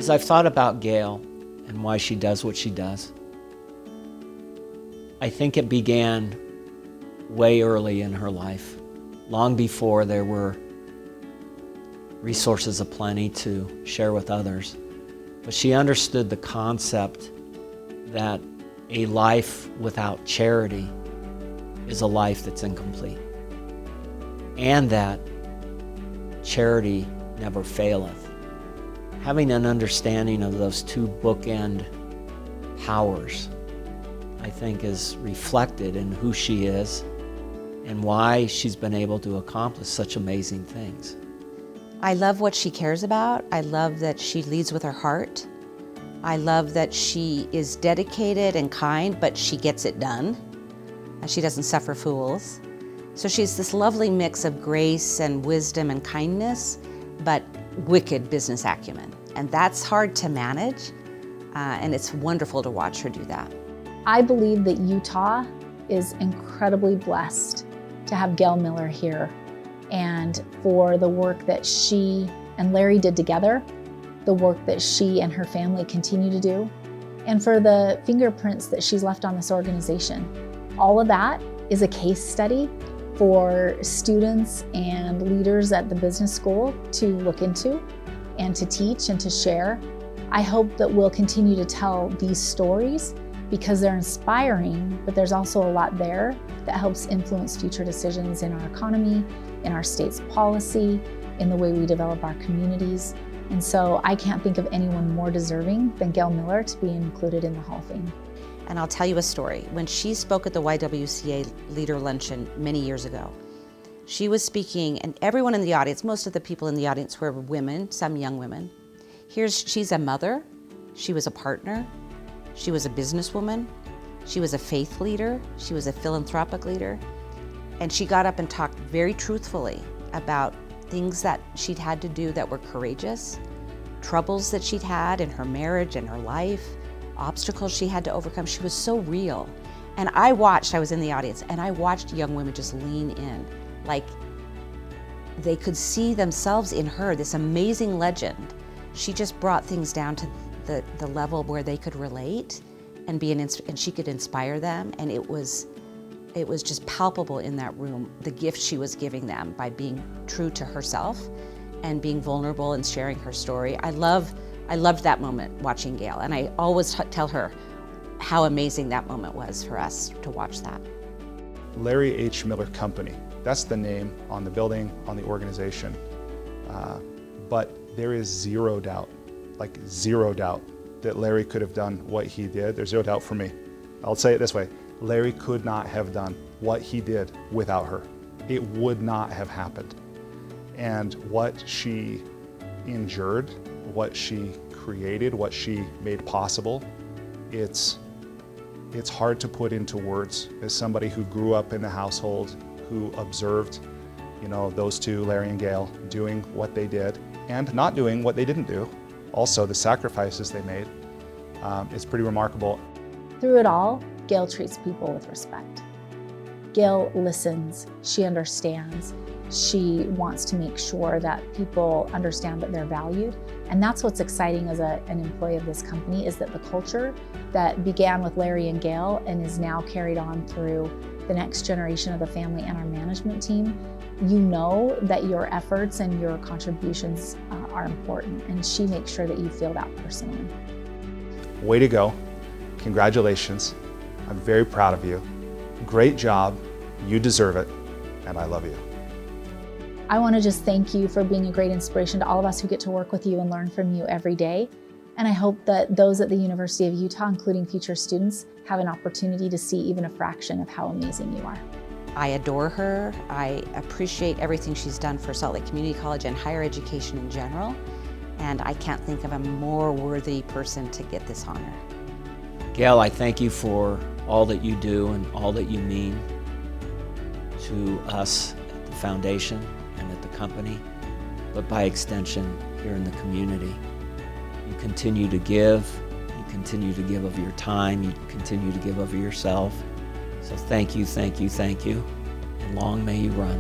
As I've thought about Gail and why she does what she does, I think it began way early in her life, long before there were resources aplenty to share with others. But she understood the concept that a life without charity is a life that's incomplete, and that charity never faileth. Having an understanding of those two bookend powers, I think, is reflected in who she is and why she's been able to accomplish such amazing things. I love what she cares about. I love that she leads with her heart. I love that she is dedicated and kind, but she gets it done. And she doesn't suffer fools. So she's this lovely mix of grace and wisdom and kindness, but wicked business acumen. And that's hard to manage, and it's wonderful to watch her do that. I believe that Utah is incredibly blessed to have Gail Miller here, and for the work that she and Larry did together, the work that she and her family continue to do, and for the fingerprints that she's left on this organization. All of that is a case study for students and leaders at the business school to look into and to teach and to share. I hope that we'll continue to tell these stories because they're inspiring, but there's also a lot there that helps influence future decisions in our economy, in our state's policy, in the way we develop our communities. And so I can't think of anyone more deserving than Gail Miller to be included in the Hall of Fame. And I'll tell you a story. When she spoke at the YWCA Leader Luncheon many years ago, she was speaking, and everyone in the audience, most of the people in the audience were women, some young women. She's a mother, she was a partner, she was a businesswoman, she was a faith leader, she was a philanthropic leader, and she got up and talked very truthfully about things that she'd had to do that were courageous, troubles that she'd had in her marriage and her life, obstacles she had to overcome. She was so real. And I was in the audience, and I watched young women just lean in, like they could see themselves in her, this amazing legend. She just brought things down to the level where they could relate and and she could inspire them. And it was just palpable in that room, the gift she was giving them by being true to herself and being vulnerable and sharing her story. I loved that moment watching Gail, and I always tell her how amazing that moment was for us to watch that. Larry H. Miller Company, that's the name on the building, on the organization. But there is zero doubt, like zero doubt, that Larry could have done what he did. There's zero doubt for me. I'll say it this way, Larry could not have done what he did without her. It would not have happened. And what she endured, what she created, what she made possible, it's hard to put into words. As somebody who grew up in the household, who observed, those two, Larry and Gail, doing what they did and not doing what they didn't do, also the sacrifices they made, it's pretty remarkable. Through it all, Gail treats people with respect. Gail listens, she understands, she wants to make sure that people understand that they're valued. And that's what's exciting as an employee of this company, is that the culture that began with Larry and Gail and is now carried on through the next generation of the family and our management team, you know that your efforts and your contributions are important, and she makes sure that you feel that personally. Way to go. Congratulations. I'm very proud of you. Great job. You deserve it, and I love you. I want to just thank you for being a great inspiration to all of us who get to work with you and learn from you every day. And I hope that those at the University of Utah, including future students, have an opportunity to see even a fraction of how amazing you are. I adore her. I appreciate everything she's done for Salt Lake Community College and higher education in general. And I can't think of a more worthy person to get this honor. Gail, I thank you for all that you do and all that you mean to us at the foundation and at the company, but by extension here in the community. You continue to give of your time, you continue to give of yourself. So thank you, and long may you run.